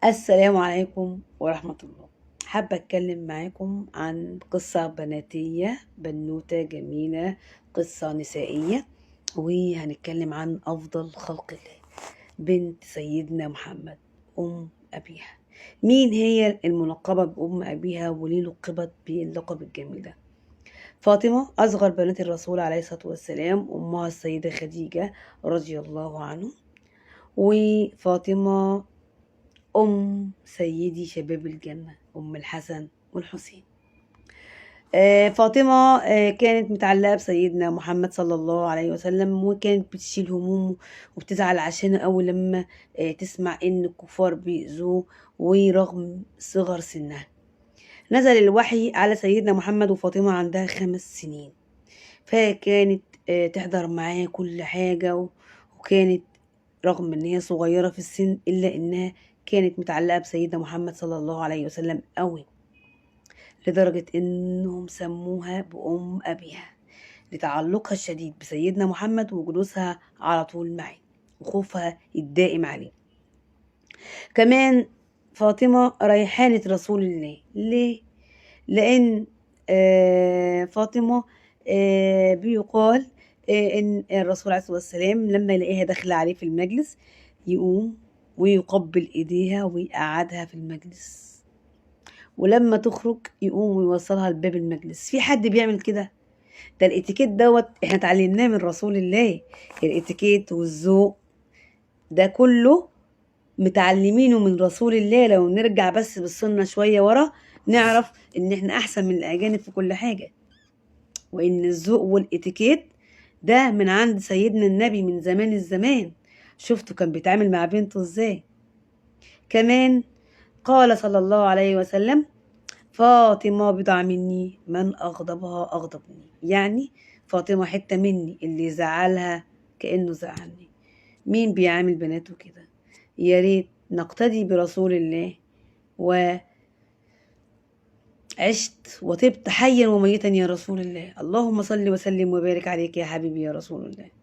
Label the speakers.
Speaker 1: السلام عليكم ورحمة الله. حابة أتكلم معاكم عن قصة بناتية بنوتة جميلة، قصة نسائية، وهنتكلم عن أفضل خلق الله، بنت سيدنا محمد، أم أبيها. مين هي الملقبة بأم أبيها وليه لقبت باللقب الجميل ده؟ فاطمة أصغر بنات الرسول عليه الصلاة والسلام، أمها السيدة خديجة رضي الله عنه. وفاطمة أم سيدي شباب الجنة، أم الحسن والحسين. فاطمة كانت متعلقة بسيدنا محمد صلى الله عليه وسلم، وكانت بتشيل همومه وبتزعل عشانه أول لما تسمع إن الكفار بيأذوه، ورغم صغر سنها نزل الوحي على سيدنا محمد وفاطمة عندها 5 سنين، فكانت تحضر معاه كل حاجة، وكانت رغم ان هي صغيرة في السن الا انها كانت متعلقة بسيدنا محمد صلى الله عليه وسلم قوي، لدرجة انهم سموها بأم أبيها لتعلقها الشديد بسيدنا محمد وجلوسها على طول معه وخوفها الدائم عليه. كمان فاطمة ريحانة رسول الله. ليه؟ لأن فاطمة بيقال إن الرسول عليه الصلاة والسلام لما يلاقيها داخلة عليه في المجلس يقوم ويقبل إيديها ويقعدها في المجلس، ولما تخرج يقوم ويوصلها لباب المجلس. في حد بيعمل كده؟ ده الاتيكيت دوت احنا اتعلمناه من رسول الله. الاتيكيت والذوق ده كله متعلمينه من رسول الله. لو نرجع بس بالسنة شوية ورا نعرف ان احنا احسن من الاجانب في كل حاجة، وان الذوق والاتيكيت ده من عند سيدنا النبي من زمان الزمان. شفتوا كان بيتعامل مع بنته ازاي. كمان قال صلى الله عليه وسلم: فاطمة بضع مني، من أغضبها أغضبني. يعني فاطمة حتة مني، اللي زعلها كأنه زعلني. مين بيعامل بناته كده؟ يا ريت نقتدي برسول الله، وعشت وطبت حيا وميتا يا رسول الله. اللهم صل وسلم وبارك عليك يا حبيبي يا رسول الله.